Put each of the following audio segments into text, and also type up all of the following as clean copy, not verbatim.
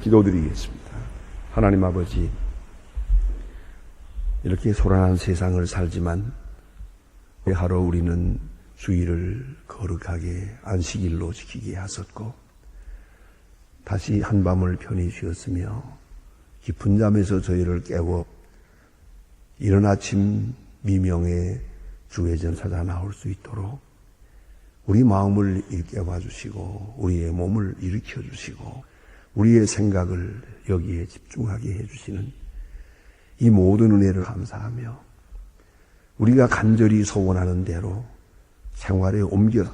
기도드리겠습니다. 하나님 아버지, 이렇게 소란한 세상을 살지만 하루 우리는 주일을 거룩하게 안식일로 지키게 하셨고 다시 한밤을 편히 쉬었으며 깊은 잠에서 저희를 깨워 이른 아침 미명에 주의 전 찾아 나올 수 있도록 우리 마음을 일깨워 주시고 우리의 몸을 일으켜 주시고 우리의 생각을 여기에 집중하게 해주시는 이 모든 은혜를 감사하며 우리가 간절히 소원하는 대로 생활에 옮겨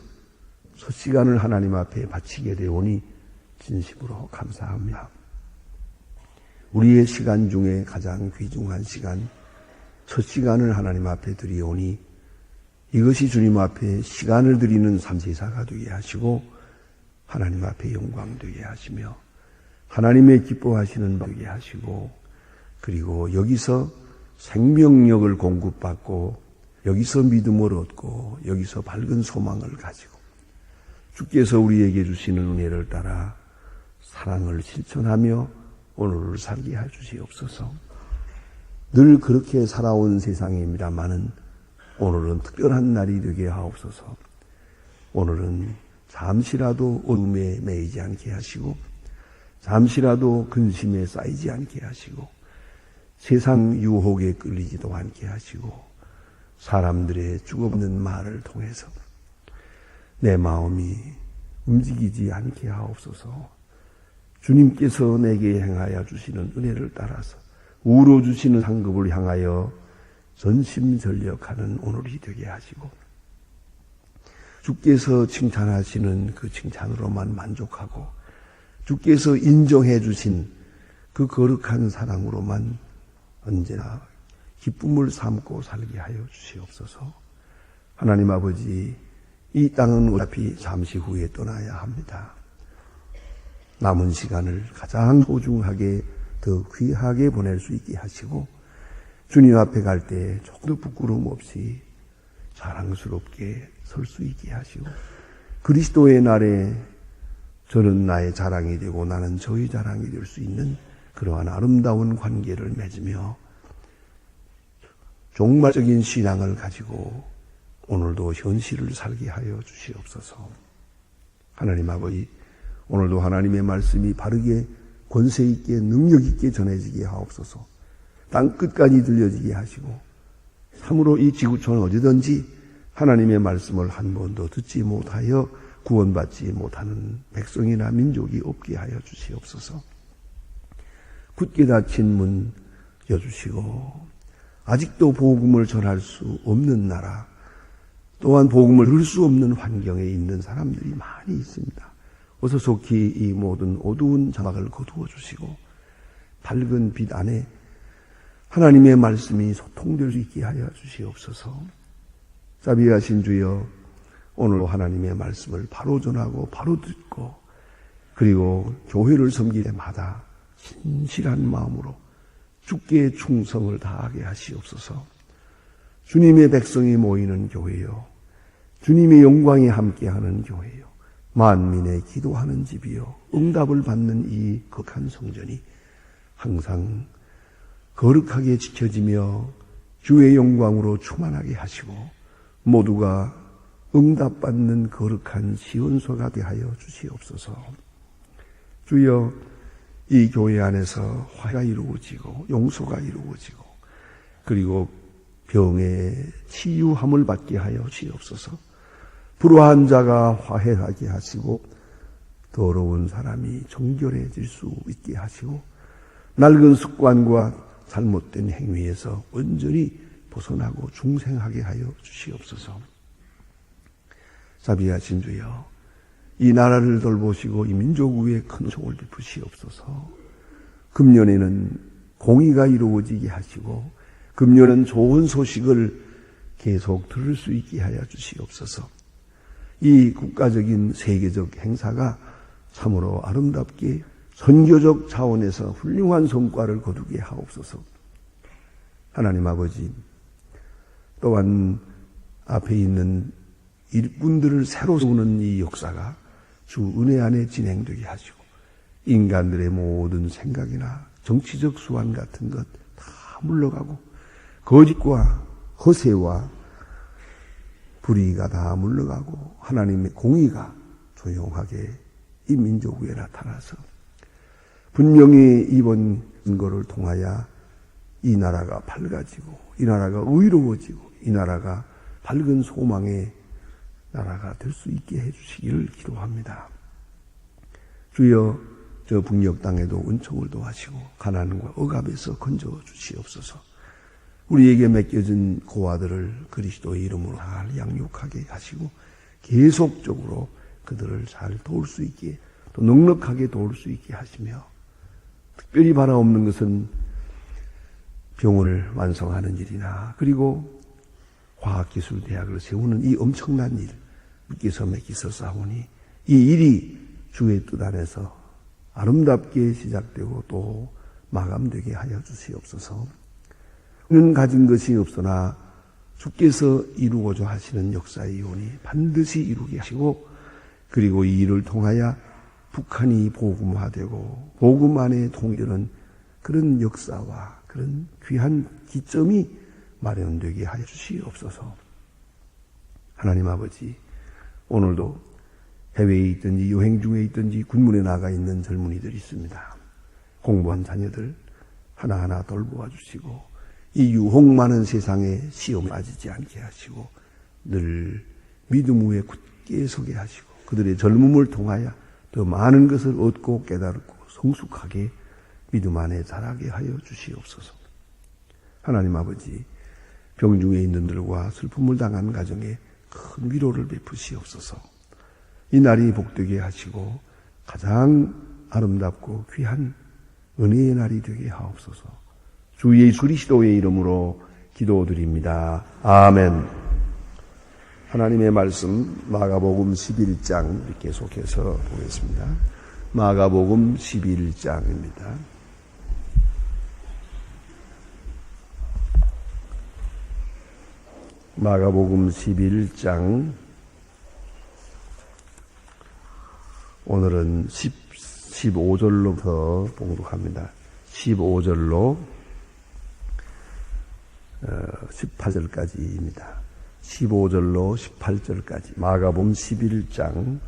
첫 시간을 하나님 앞에 바치게 되오니 진심으로 감사합니다. 우리의 시간 중에 가장 귀중한 시간, 첫 시간을 하나님 앞에 드리오니 이것이 주님 앞에 시간을 드리는 삼시사가 되게 하시고 하나님 앞에 영광 되게 하시며 하나님의 기뻐하시는 되게 하시고 그리고 여기서 생명력을 공급받고 여기서 믿음을 얻고 여기서 밝은 소망을 가지고 주께서 우리에게 주시는 은혜를 따라 사랑을 실천하며 오늘을 살게 해주시옵소서. 늘 그렇게 살아온 세상입니다마는 오늘은 특별한 날이 되게 하옵소서. 오늘은 잠시라도 어둠에 매이지 않게 하시고 잠시라도 근심에 쌓이지 않게 하시고 세상 유혹에 끌리지도 않게 하시고 사람들의 죽어없는 말을 통해서 내 마음이 움직이지 않게 하옵소서. 주님께서 내게 행하여 주시는 은혜를 따라서 우로 주시는 상급을 향하여 전심전력하는 오늘이 되게 하시고 주께서 칭찬하시는 그 칭찬으로만 만족하고 주께서 인정해 주신 그 거룩한 사랑으로만 언제나 기쁨을 삼고 살게 하여 주시옵소서. 하나님 아버지, 이 땅은 어차피 잠시 후에 떠나야 합니다. 남은 시간을 가장 소중하게 더 귀하게 보낼 수 있게 하시고 주님 앞에 갈 때 조금도 부끄러움 없이 자랑스럽게 설 수 있게 하시고 그리스도의 날에 저는 나의 자랑이 되고 나는 저의 자랑이 될 수 있는 그러한 아름다운 관계를 맺으며 종말적인 신앙을 가지고 오늘도 현실을 살게 하여 주시옵소서. 하나님 아버지, 오늘도 하나님의 말씀이 바르게 권세 있게 능력 있게 전해지게 하옵소서. 땅 끝까지 들려지게 하시고 참으로 이 지구촌 어디든지 하나님의 말씀을 한 번도 듣지 못하여 구원받지 못하는 백성이나 민족이 없게 하여 주시옵소서. 굳게 닫힌 문 여주시고 아직도 복음을 전할 수 없는 나라 또한 복음을 들을 수 없는 환경에 있는 사람들이 많이 있습니다. 어서 속히 이 모든 어두운 자막을 거두어 주시고 밝은 빛 안에 하나님의 말씀이 소통될 수 있게 하여 주시옵소서. 자비하신 주여, 오늘 하나님의 말씀을 바로 전하고 바로 듣고 그리고 교회를 섬길 때마다 신실한 마음으로 주께 충성을 다하게 하시옵소서. 주님의 백성이 모이는 교회요, 주님의 영광이 함께하는 교회요, 만민의 기도하는 집이요, 응답을 받는 이 거룩한 성전이 항상 거룩하게 지켜지며 주의 영광으로 충만하게 하시고 모두가 응답받는 거룩한 시온소가 되하여 주시옵소서. 주여, 이 교회 안에서 화가 이루어지고 용서가 이루어지고 그리고 병의 치유함을 받게 하여 주시옵소서. 불화한 자가 화해하게 하시고 더러운 사람이 정결해질 수 있게 하시고 낡은 습관과 잘못된 행위에서 온전히 벗어나고 중생하게 하여 주시옵소서. 자비하신 주여, 이 나라를 돌보시고 이 민족 위에 큰 종을 베푸시옵소서. 금년에는 공의가 이루어지게 하시고 금년은 좋은 소식을 계속 들을 수 있게 하여 주시옵소서. 이 국가적인 세계적 행사가 참으로 아름답게 선교적 차원에서 훌륭한 성과를 거두게 하옵소서. 하나님 아버지, 또한 앞에 있는 일꾼들을 새로 세우는 이 역사가 주 은혜 안에 진행되게 하시고 인간들의 모든 생각이나 정치적 수완 같은 것 다 물러가고 거짓과 허세와 불의가 다 물러가고 하나님의 공의가 조용하게 이 민족 위에 나타나서 분명히 이번 선거를 통하여 이 나라가 밝아지고 이 나라가 의로워지고 이 나라가 밝은 소망의 나라가 될 수 있게 해주시기를 기도합니다. 주여, 저 북녘 땅에도 은총을 도하시고 가난과 억압에서 건져 주시옵소서. 우리에게 맡겨진 고아들을 그리스도의 이름으로 잘 양육하게 하시고 계속적으로 그들을 잘 도울 수 있게 또 넉넉하게 도울 수 있게 하시며 특별히 바라옵는 것은 병원을 완성하는 일이나 그리고 과학기술대학을 세우는 이 엄청난 일 믿기서 맡기서 싸우니 이 일이 주의 뜻 안에서 아름답게 시작되고 또 마감되게 하여 주시옵소서. 우리는 가진 것이 없으나 주께서 이루고자 하시는 역사의 이혼이 반드시 이루게 하시고 그리고 이 일을 통하여 북한이 복음화되고 복음 안에 통일하는 그런 역사와 그런 귀한 기점이 마련되게 하여 주시옵소서. 하나님 아버지, 오늘도 해외에 있든지 여행 중에 있든지 군문에 나가 있는 젊은이들이 있습니다. 공부한 자녀들 하나하나 돌보아 주시고 이 유혹 많은 세상에 시험에 빠지지 않게 하시고 늘 믿음 위에 굳게 서게 하시고 그들의 젊음을 통하여 더 많은 것을 얻고 깨달고 성숙하게 믿음 안에 자라게 하여 주시옵소서. 하나님 아버지, 병중에 있는 들과 슬픔을 당한 가정에 큰 위로를 베푸시옵소서. 이 날이 복되게 하시고 가장 아름답고 귀한 은혜의 날이 되게 하옵소서. 주 예수 그리스도의 이름으로 기도드립니다. 아멘. 하나님의 말씀 마가복음 11장 계속해서 보겠습니다. 마가복음 11장입니다. 마가복음 11장 오늘은 15절로부터 봉독합니다. 15절로 18절까지입니다. 15절로 18절까지 마가복음 11장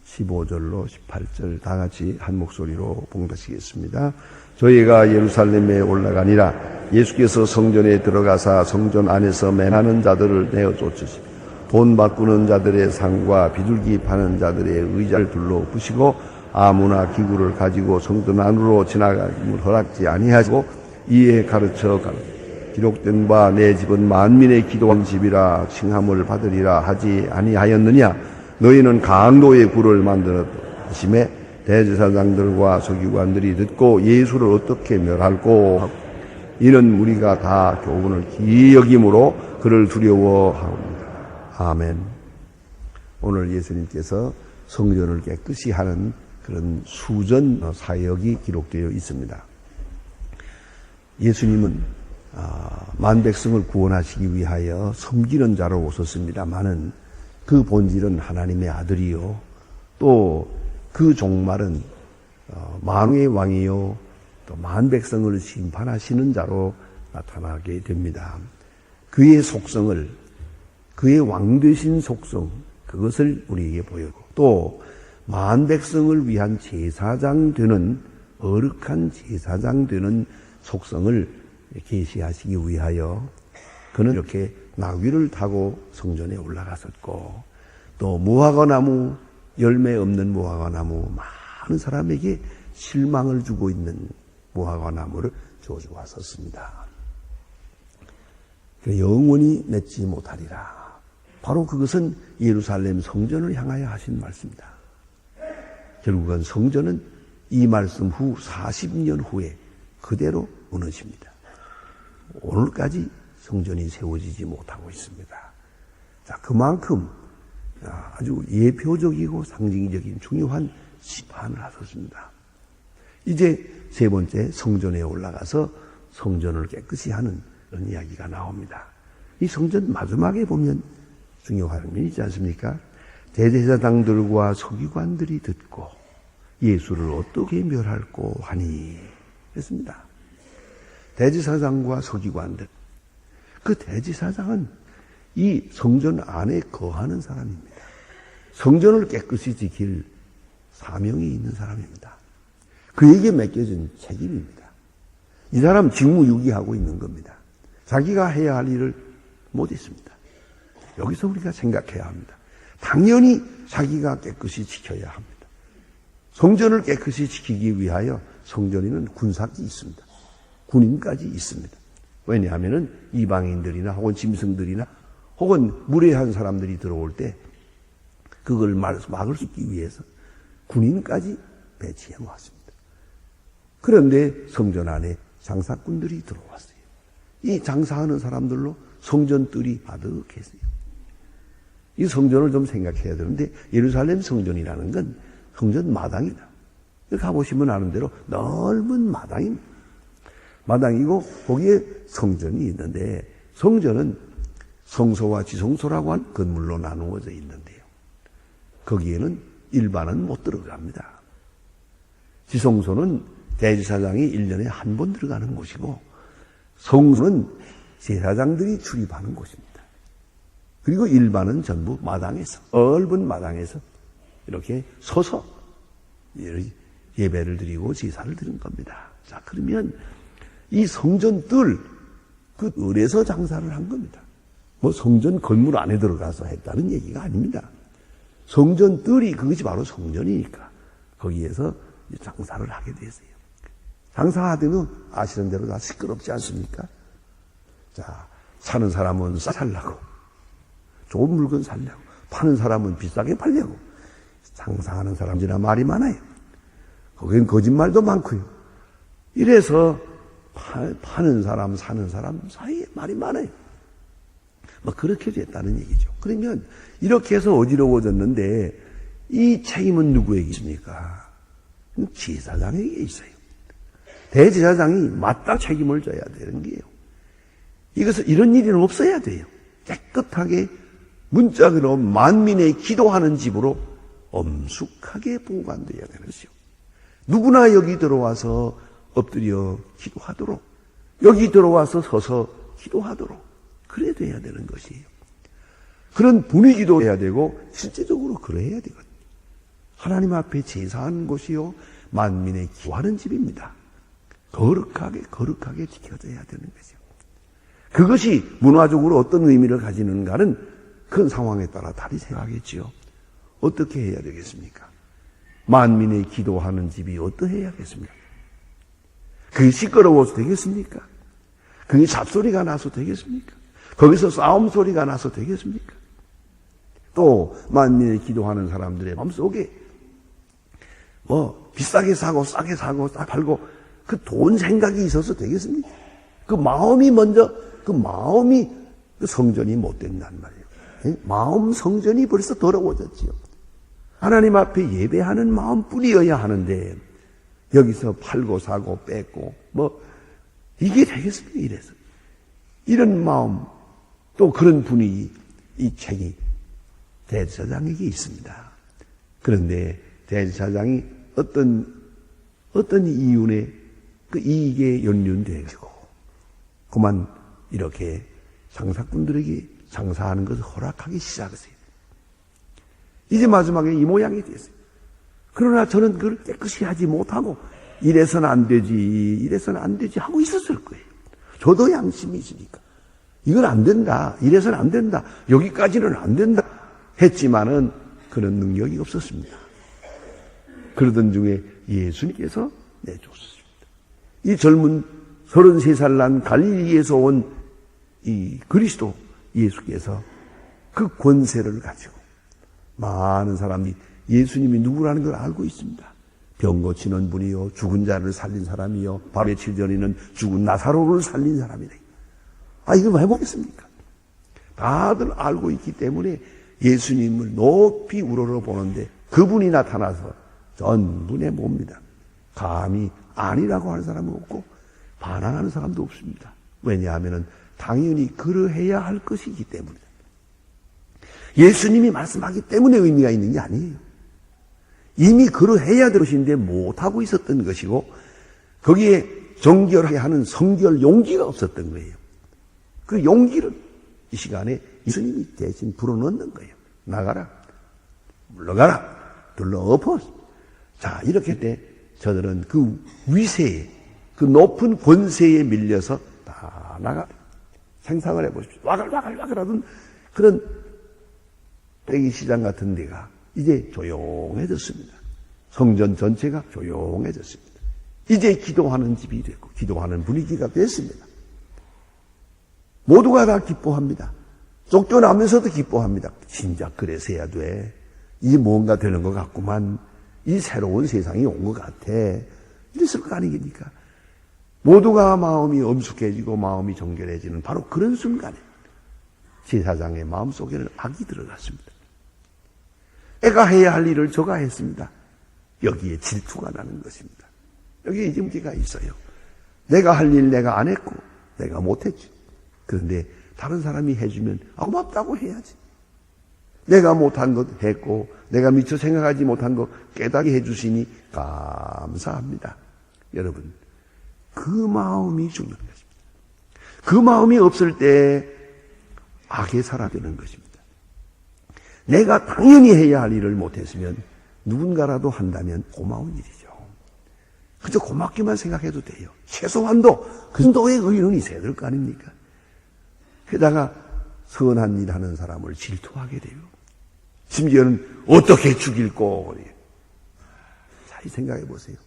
15절로 18절 다 같이 한 목소리로 봉독하시겠습니다. 저희가 예루살렘에 올라가니라. 예수께서 성전에 들어가사 성전 안에서 매하는 자들을 내어 쫓으시고 돈 바꾸는 자들의 상과 비둘기 파는 자들의 의자를 둘러 부시고 아무나 기구를 가지고 성전 안으로 지나가임을 허락지 아니하시고 이에 가르쳐 기록된 바 내 집은 만민의 기도한 집이라 칭함을 받으리라 하지 아니하였느냐. 너희는 강도의 굴을 만들었다 하심에 대제사장들과 서기관들이 듣고 예수를 어떻게 멸할꼬 하고 이는 우리가 다 교훈을 기이 여김으로 그를 두려워하옵니다. 아멘. 오늘 예수님께서 성전을 깨끗이 하는 그런 수전 사역이 기록되어 있습니다. 예수님은 만백성을 구원하시기 위하여 섬기는 자로 오셨습니다마는 그 본질은 하나님의 아들이요 또 그 종말은 만왕의 왕이요 또 만백성을 심판하시는 자로 나타나게 됩니다. 그의 속성을 그의 왕되신 속성 그것을 우리에게 보여주고 또 만백성을 위한 제사장 되는 거룩한 제사장 되는 속성을 계시하시기 위하여 그는 이렇게 나귀를 타고 성전에 올라갔었고 또 무화과나무 열매 없는 무화과나무 많은 사람에게 실망을 주고 있는 무화과나무를 저주하셨습니다. 영원히 맺지 못하리라. 바로 그것은 예루살렘 성전을 향하여 하신 말씀입니다. 결국은 성전은 이 말씀 후 40년 후에 그대로 무너집니다. 오늘까지 성전이 세워지지 못하고 있습니다. 자, 그만큼 아주 예표적이고 상징적인 중요한 심판을 하셨습니다. 이제 세 번째 성전에 올라가서 성전을 깨끗이 하는 그런 이야기가 나옵니다. 이 성전 마지막에 보면 중요한 면이 있지 않습니까? 대제사장들과 서기관들이 듣고 예수를 어떻게 멸할꼬 하니 했습니다. 대제사장과 서기관들, 그 대제사장은 이 성전 안에 거하는 사람입니다. 성전을 깨끗이 지킬 사명이 있는 사람입니다. 그에게 맡겨진 책임입니다. 이 사람 직무유기하고 있는 겁니다. 자기가 해야 할 일을 못했습니다. 여기서 우리가 생각해야 합니다. 당연히 자기가 깨끗이 지켜야 합니다. 성전을 깨끗이 지키기 위하여 성전에는 군사가 있습니다. 군인까지 있습니다. 왜냐하면 이방인들이나 혹은 짐승들이나 혹은 무례한 사람들이 들어올 때 그걸 막을 수 있기 위해서 군인까지 배치해 놓았습니다. 그런데 성전 안에 장사꾼들이 들어왔어요. 이 장사하는 사람들로 성전 뜰이 아득했어요. 이 성전을 좀 생각해야 되는데 예루살렘 성전이라는 건 성전 마당이다. 가보시면 아는 대로 넓은 마당입니다. 마당이고 거기에 성전이 있는데 성전은 성소와 지성소라고 한 건물로 나누어져 있는데요. 거기에는 일반은 못 들어갑니다. 지성소는 대제사장이 1년에 한 번 들어가는 곳이고 성소는 제사장들이 출입하는 곳입니다. 그리고 일반은 전부 마당에서, 넓은 마당에서 이렇게 서서 예배를 드리고 제사를 드린 겁니다. 자, 그러면 이 성전 뜰, 그 을에서 장사를 한 겁니다. 뭐 성전 건물 안에 들어가서 했다는 얘기가 아닙니다. 성전 뜰이 그것이 바로 성전이니까 거기에서 장사를 하게 됐어요. 장사하되면 아시는 대로 다 시끄럽지 않습니까? 자, 사는 사람은 살라고, 좋은 물건 살려고, 파는 사람은 비싸게 팔려고, 장사하는 사람들이나 말이 많아요. 거기엔 거짓말도 많고요. 이래서 파는 사람, 사는 사람 사이에 말이 많아요. 뭐 그렇게 됐다는 얘기죠. 그러면 이렇게 해서 어지러워졌는데 이 책임은 누구에게 있습니까? 제사장에게 있어요. 대제사장이 맞다 책임을 져야 되는 게요. 이것은 이런 일은 없어야 돼요. 깨끗하게 문짝으로 만민의 기도하는 집으로 엄숙하게 보관되어야 되는 것이요. 누구나 여기 들어와서 엎드려 기도하도록, 여기 들어와서 서서 기도하도록 그래야 돼야 되는 것이에요. 그런 분위기도 해야 되고 실제적으로 그래야 되거든요. 하나님 앞에 제사하는 곳이요 만민의 기도하는 집입니다. 거룩하게 지켜져야 되는 거죠. 그것이 문화적으로 어떤 의미를 가지는가는 큰 상황에 따라 다르게 생각하겠지요. 어떻게 해야 되겠습니까? 만민의 기도하는 집이 어떠해야겠습니까? 그게 시끄러워서 되겠습니까? 그게 잡소리가 나서 되겠습니까? 거기서 싸움 소리가 나서 되겠습니까? 또 만민의 기도하는 사람들의 마음속에 뭐 비싸게 사고 싸게 사고 싸 팔고 그 돈 생각이 있어서 되겠습니까? 그 마음이 먼저 그 성전이 못 된단 말이에요. 마음 성전이 벌써 더러워졌지요. 하나님 앞에 예배하는 마음뿐이어야 하는데 여기서 팔고 사고 뺏고 뭐 이게 되겠습니까? 이래서 이런 마음 또 그런 분위기 이 책이 대제사장에게 있습니다. 그런데 대제사장이 어떤 이윤에 그 이익에 연륜되고 그만 이렇게 장사꾼들에게 장사하는 것을 허락하기 시작했어요. 이제 마지막에 이 모양이 됐어요. 그러나 저는 그걸 깨끗이 하지 못하고 이래서는 안 되지 하고 있었을 거예요. 저도 양심이 있으니까 이건 안 된다, 이래서는 안 된다, 여기까지는 안 된다 했지만은 그런 능력이 없었습니다. 그러던 중에 예수님께서 내줬습니다. 이 젊은 33살 난 갈릴리에서 온 이 그리스도 예수께서 그 권세를 가지고 많은 사람이 예수님이 누구라는 걸 알고 있습니다. 병 고치는 분이요, 죽은 자를 살린 사람이요, 바로 며칠 전에는 죽은 나사로를 살린 사람이래. 이거 왜 보겠습니까? 다들 알고 있기 때문에 예수님을 높이 우러러 보는데 그분이 나타나서 전부 내봅니다. 감히 아니라고 하는 사람은 없고 반항하는 사람도 없습니다. 왜냐하면 당연히 그러해야 할 것이기 때문입니다. 예수님이 말씀하기 때문에 의미가 있는 게 아니에요. 이미 그러해야 될 것인데 못하고 있었던 것이고 거기에 정결하게 하는 성결 용기가 없었던 거예요. 그 용기를 이 시간에 예수님이 대신 불어넣는 거예요. 나가라. 물러가라. 둘러 엎어. 자, 이렇게 할 때 저들은 그 위세에, 그 높은 권세에 밀려서 다 나가. 생각을 해보십시오. 와글와글 하던 그런 빼기 시장 같은 데가 이제 조용해졌습니다. 성전 전체가 조용해졌습니다. 이제 기도하는 집이 됐고 기도하는 분위기가 됐습니다. 모두가 다 기뻐합니다. 쫓겨나면서도 기뻐합니다. 진짜 그래서야 돼. 이제 뭔가 되는 것 같구만. 이 새로운 세상이 온 것 같아. 이랬을 거 아니겠습니까? 모두가 마음이 엄숙해지고 마음이 정결해지는 바로 그런 순간에 제사장의 마음속에는 악이 들어갔습니다. 애가 해야 할 일을 저가 했습니다. 여기에 질투가 나는 것입니다. 여기에 이제 문제가 있어요. 내가 할 일 내가 안 했고 내가 못했지. 그런데 다른 사람이 해주면 고맙다고 해야지. 내가 못한 것 했고 내가 미처 생각하지 못한 것 깨닫게 해주시니 감사합니다. 여러분, 그 마음이 중요한 것입니다. 그 마음이 없을 때 악에 살아드는 것입니다. 내가 당연히 해야 할 일을 못했으면 누군가라도 한다면 고마운 일이죠. 그저 고맙기만 생각해도 돼요. 최소한도 그 정도의 의의는 있어야 될 거 아닙니까? 게다가 선한 일 하는 사람을 질투하게 돼요. 심지어는 어떻게 죽일꼬. 잘 생각해 보세요.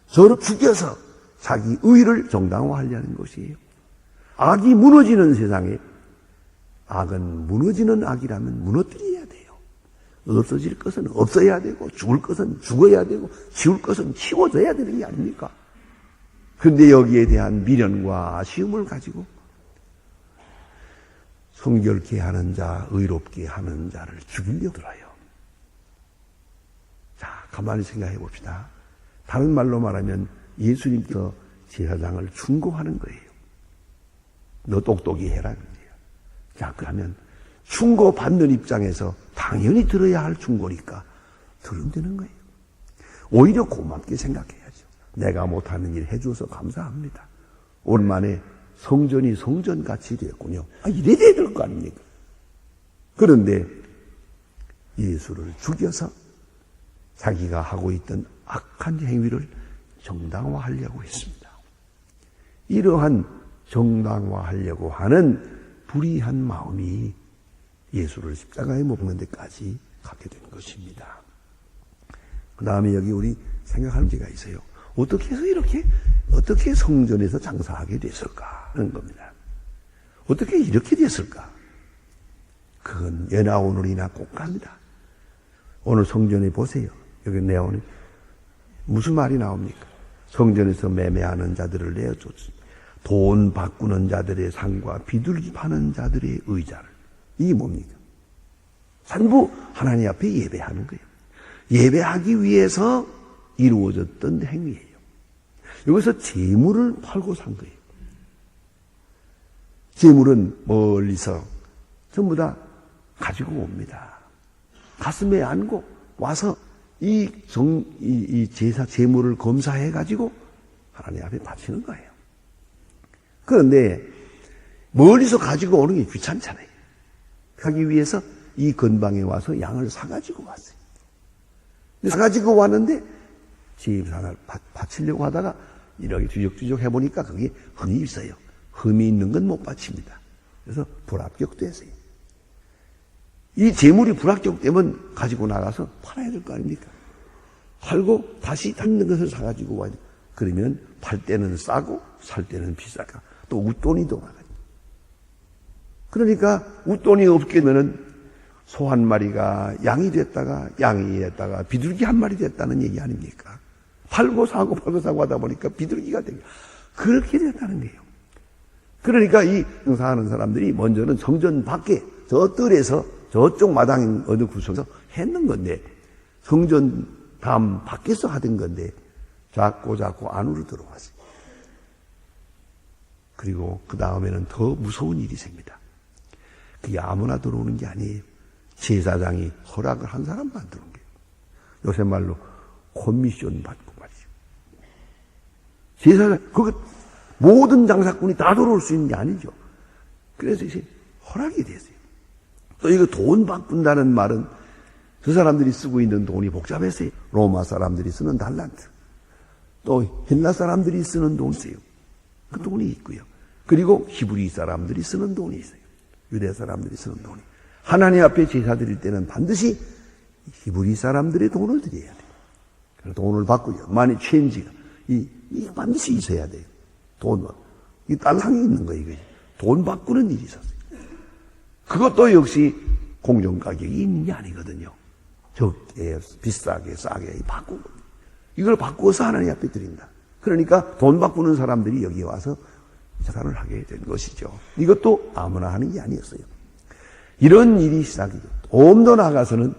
저를 죽여서 자기 의의를 정당화하려는 것이에요. 악이 무너지는 세상에 악은 무너지는 악이라면 무너뜨려야 돼요. 없어질 것은 없어야 되고 죽을 것은 죽어야 되고 치울 것은 치워져야 되는 게 아닙니까? 그런데 여기에 대한 미련과 아쉬움을 가지고 성결케 하는 자, 의롭게 하는 자를 죽이려 들어요. 자, 가만히 생각해 봅시다. 다른 말로 말하면 예수님께서 제사장을 충고하는 거예요. 너 똑똑히 해라. 그래요. 자, 그러면 충고받는 입장에서 당연히 들어야 할 충고니까 들으면 되는 거예요. 오히려 고맙게 생각해야죠. 내가 못하는 일 해줘서 감사합니다. 오랜만에 성전이 성전같이 됐군요. 이래야 될 거 아닙니까? 그런데 예수를 죽여서 자기가 하고 있던 악한 행위를 정당화하려고 했습니다. 이러한 정당화하려고 하는 불의한 마음이 예수를 십자가에 못 박는 데까지 가게 된 것입니다. 그 다음에 여기 우리 생각할 문제가 있어요. 어떻게 해서 어떻게 성전에서 장사하게 됐을까 하는 겁니다. 어떻게 이렇게 됐을까? 그건 예나 오늘이나 똑같습니다. 오늘 성전에 보세요. 여기 내오는 무슨 말이 나옵니까? 성전에서 매매하는 자들을 내어줬습니다. 돈 바꾸는 자들의 상과 비둘기 파는 자들의 의자를. 이게 뭡니까? 전부 하나님 앞에 예배하는 거예요. 예배하기 위해서 이루어졌던 행위예요. 여기서 재물을 팔고 산 거예요. 재물은 멀리서 전부 다 가지고 옵니다. 가슴에 안고 와서 이 제사 재물을 검사해 가지고 하나님 앞에 바치는 거예요. 그런데 멀리서 가지고 오는 게 귀찮잖아요. 하기 위해서 이 근방에 와서 양을 사가지고 왔어요. 사가지고 왔는데 제사를 바치려고 하다가 이렇게 뒤적뒤적 해보니까 거기에 흠이 있어요. 흠이 있는 건 못 바칩니다. 그래서 불합격됐어요. 이 재물이 불합격되면 가지고 나가서 팔아야 될 거 아닙니까? 팔고 다시 담는 것을 사가지고 와야 돼. 그러면 팔 때는 싸고 살 때는 비싸고 또 웃돈이 더 나가요. 그러니까 웃돈이 없게 되면은 소 한 마리가 양이 됐다가 양이 됐다가 비둘기 한 마리 됐다는 얘기 아닙니까? 팔고 사고 하다 보니까 비둘기가 되고 그렇게 됐다는 거예요. 그러니까 이 장사하는 사람들이 먼저는 성전 밖에 저 뜰에서 저쪽 마당 어느 구석에서 했는 건데 성전 담 밖에서 하던 건데 자꾸 안으로 들어왔어요. 그리고 그 다음에는 더 무서운 일이 생깁니다. 그게 아무나 들어오는 게 아니에요. 제사장이 허락을 한 사람만 들어온 거예요. 요새 말로 커미션 받고 말이죠. 제사장, 모든 장사꾼이 다 들어올 수 있는 게 아니죠. 그래서 이제 허락이 됐어요. 또 이거 돈 바꾼다는 말은 그 사람들이 쓰고 있는 돈이 복잡했어요. 로마 사람들이 쓰는 달란트, 또 헬라 사람들이 쓰는 돈이 있어요. 그 돈이 있고요. 그리고 히브리 사람들이 쓰는 돈이 있어요. 유대 사람들이 쓰는 돈이. 하나님 앞에 제사 드릴 때는 반드시 히브리 사람들의 돈을 드려야 돼요. 그래서 돈을 받고요. 만약 체인지가 이거 반드시 있어야 돼요. 돈, 이 달랑이 있는 거예요. 이거. 돈 바꾸는 일이 있었어요. 그것도 역시 공정 가격이 있는 게 아니거든요. 적게, 비싸게, 싸게 바꾸고. 이걸 바꾸어서 하나님 앞에 드린다. 그러니까 돈 바꾸는 사람들이 여기 와서 제사를 하게 된 것이죠. 이것도 아무나 하는 게 아니었어요. 이런 일이 시작이죠. 좀 더 나아가서는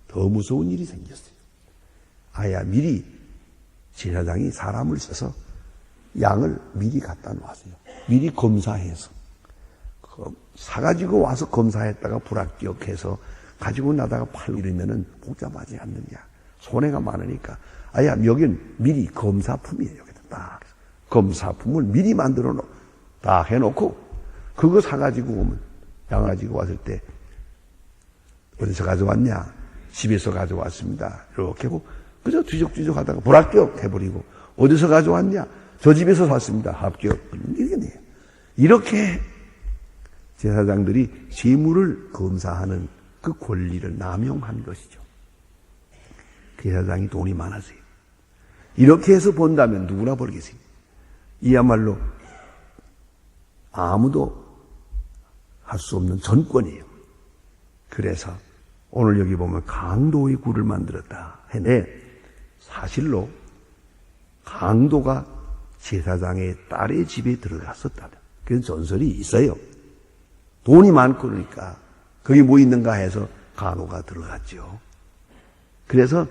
더 무서운 일이 생겼어요. 아야 미리 제사장이 사람을 써서 양을 미리 갖다 놓았어요. 미리 검사해서. 사가지고 와서 검사했다가 불합격해서 가지고 나다가 팔고 이러면은 복잡하지 않느냐. 손해가 많으니까. 아야, 여긴 미리 검사품이에요. 여기다 딱. 검사품을 미리 만들어 다 해놓고, 그거 사가지고 오면, 양 가지고 왔을 때, 어디서 가져왔냐? 집에서 가져왔습니다. 이렇게 하고, 그저 뒤적뒤적 하다가 불합격 해버리고, 어디서 가져왔냐? 저 집에서 샀습니다. 합격. 이러겠네요. 이렇게 제사장들이 재물을 검사하는 그 권리를 남용한 것이죠. 제사장이 돈이 많았어요. 이렇게 해서 본다면 누구나 벌겠어요. 이야말로 아무도 할 수 없는 전권이에요. 그래서 오늘 여기 보면 강도의 굴을 만들었다 했는데 사실로 강도가 제사장의 딸의 집에 들어갔었다. 그런 전설이 있어요. 돈이 많고 그러니까 거기 뭐 있는가 해서 강도가 들어갔죠. 그래서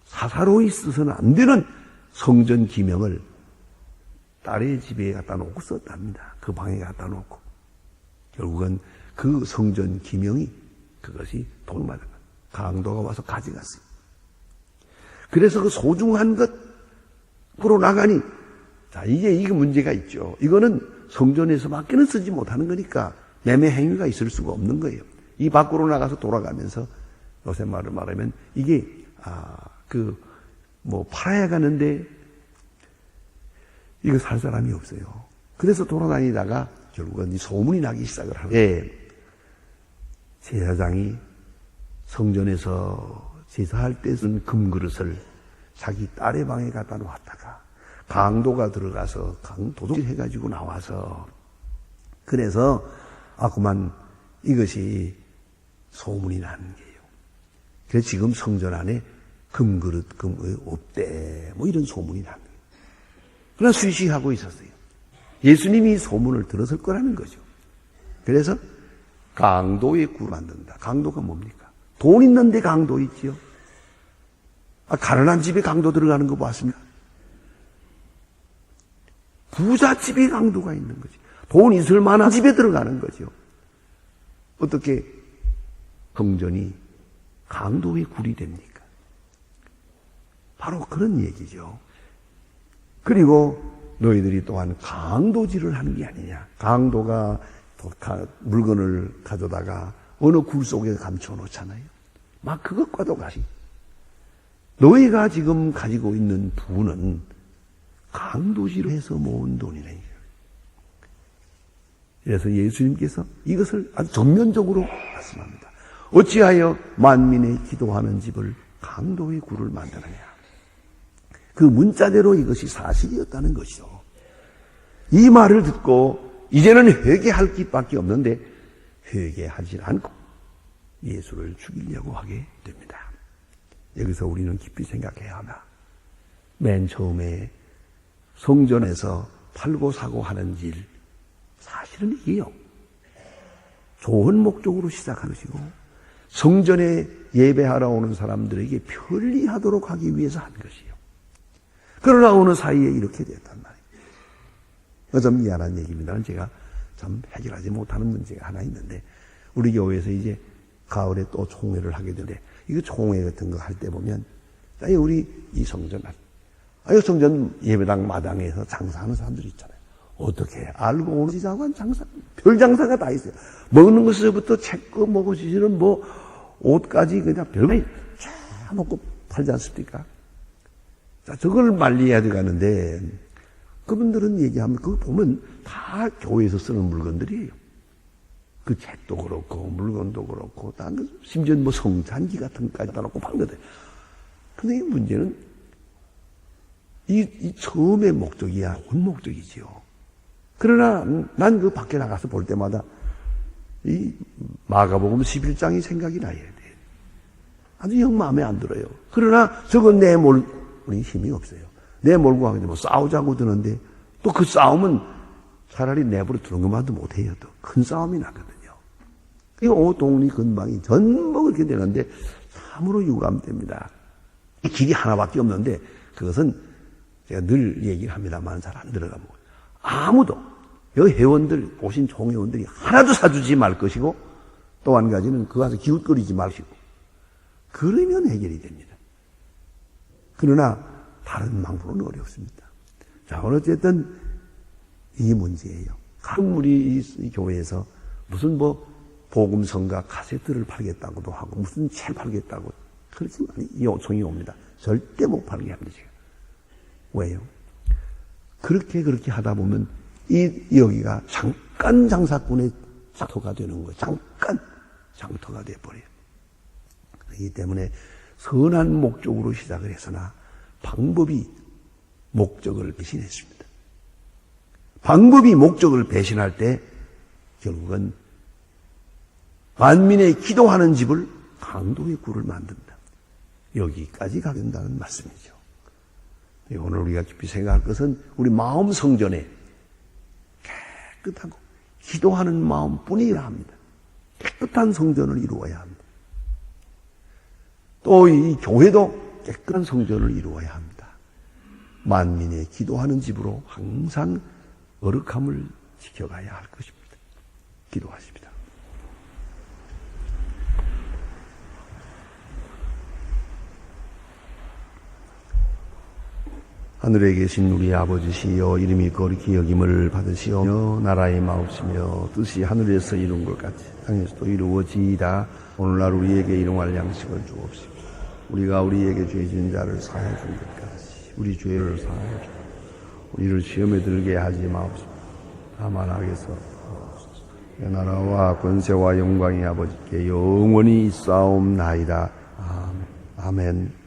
사사로이 쓰서는 안 되는 성전 기명을 딸의 집에 갖다 놓고 썼답니다. 그 방에 갖다 놓고. 결국은 그 성전 기명이 그것이 돈 받은 것. 강도가 와서 가져갔어요. 그래서 그 소중한 것으로 나가니, 자, 이게 문제가 있죠. 이거는 성전에서밖에는 쓰지 못하는 거니까 매매 행위가 있을 수가 없는 거예요. 이 밖으로 나가서 돌아가면서 요새 말을 말하면 이게 팔아야 가는데 이거 살 사람이 없어요. 그래서 돌아다니다가 결국은 이 소문이 나기 시작을 하는데 제사장이 성전에서 제사할 때 쓴 금그릇을 자기 딸의 방에 갖다 놓았다가 강도가 들어가서 도둑질 해가지고 나와서 그래서 그만 이것이 소문이 나는 게요. 그래서 지금 성전 안에 금그릇, 금의 없대 뭐 이런 소문이 나는 거예요. 그러나 수시하고 있었어요. 예수님이 소문을 들었을 거라는 거죠. 그래서 강도의 굴을 만든다. 강도가 뭡니까? 돈 있는데 강도 있지요. 가난한 집에 강도 들어가는 거 봤습니까? 부잣집에 강도가 있는 거지. 돈 있을 만한 집에 들어가는 거죠. 어떻게 성전이 강도의 굴이 됩니까? 바로 그런 얘기죠. 그리고 너희들이 또한 강도질을 하는 게 아니냐. 강도가 물건을 가져다가 어느 굴 속에 감춰놓잖아요. 막 그것과도 같이 너희가 지금 가지고 있는 부는 강도질을 해서 모은 돈이네. 그래서 예수님께서 이것을 아주 전면적으로 말씀합니다. 어찌하여 만민의 기도하는 집을 강도의 굴을 만드느냐. 그 문자대로 이것이 사실이었다는 것이죠. 이 말을 듣고 이제는 회개할 길밖에 없는데 회개하지 않고 예수를 죽이려고 하게 됩니다. 여기서 우리는 깊이 생각해야 하나. 맨 처음에 성전에서 팔고 사고 하는 일, 사실은 이게요. 좋은 목적으로 시작한 것이고 성전에 예배하러 오는 사람들에게 편리하도록 하기 위해서 한 것이요. 그러나 어느 사이에 이렇게 됐단 말이에요. 좀 미안한 얘기입니다. 제가 참 해결하지 못하는 문제가 하나 있는데 우리 교회에서 이제 가을에 또 총회를 하게 되는데 이거 총회 같은 거 할 때 보면 우리 이 성전 이 성전 예배당 마당에서 장사하는 사람들이 있잖아요. 어떻게 알고 오는 지사관 장사, 별 장사가 다 있어요. 먹는 것에서부터 책거 먹으시는 옷까지 그냥 별거 쫙 놓고 팔지 않습니까? 자, 저걸 말리해야 되가는데 그분들은 얘기하면 그거 보면 다 교회에서 쓰는 물건들이에요. 그 책도 그렇고 물건도 그렇고 심지어 성찬기 같은 것까지 다 놓고 팔거든. 근데 이 문제는 이 처음의 목적이야 온 목적이지요. 그러나 난 그 밖에 나가서 볼 때마다 이 마가복음 11장이 생각이 나야 돼. 아주 영 마음에 안 들어요. 그러나 저건 우리 힘이 없어요. 내 몰고 가는데 싸우자고 드는데 또 그 싸움은 차라리 내버려 두는 것만도 못해요. 또 큰 싸움이 나거든요. 이 오동리 근방이 전부 그렇게 되는데 참으로 유감됩니다. 이 길이 하나밖에 없는데 그것은 제가 늘 얘기를 합니다만 잘 안 들어가고 아무도 여기 회원들 오신 총회원들이 하나도 사주지 말 것이고 또 한 가지는 그 가서 기웃거리지 마시고 그러면 해결이 됩니다. 그러나 다른 방법은 어렵습니다. 자, 어쨌든 이 문제예요. 가끔 우리 이 교회에서 무슨 복음성가 카세트를 팔겠다고도 하고 무슨 책 팔겠다고 그렇지만 요청이 옵니다. 절대 못 팔게 합니다. 제가. 왜요? 그렇게 하다 보면 여기가 잠깐 장사꾼의 장터가 되는 거예요. 잠깐 장터가 돼버려요. 그렇기 때문에 선한 목적으로 시작을 했으나 방법이 목적을 배신했습니다. 방법이 목적을 배신할 때 결국은 만민의 기도하는 집을 강도의 굴을 만든다. 여기까지 가게 된다는 말씀이죠. 오늘 우리가 깊이 생각할 것은 우리 마음 성전에 깨끗하고 기도하는 마음뿐이라 합니다. 깨끗한 성전을 이루어야 합니다. 또 이 교회도 깨끗한 성전을 이루어야 합니다. 만민의 기도하는 집으로 항상 거룩함을 지켜가야 할 것입니다. 기도하십니다. 하늘에 계신 우리 아버지시여 이름이 거룩히 여김을 받으시오며 나라의 마옵시며 뜻이 하늘에서 이룬 것 같이 땅에서도 이루어지이다. 오늘날 우리에게 일용할 양식을 주옵시고 우리가 우리에게 죄 지은 자를 사하여 준 것 같이 우리 죄를 사하여 주옵소서. 우리를 시험에 들게 하지 마옵시고 다만 악에서 나라와 권세와 영광이 아버지께 영원히 있사옵나이다. 아멘.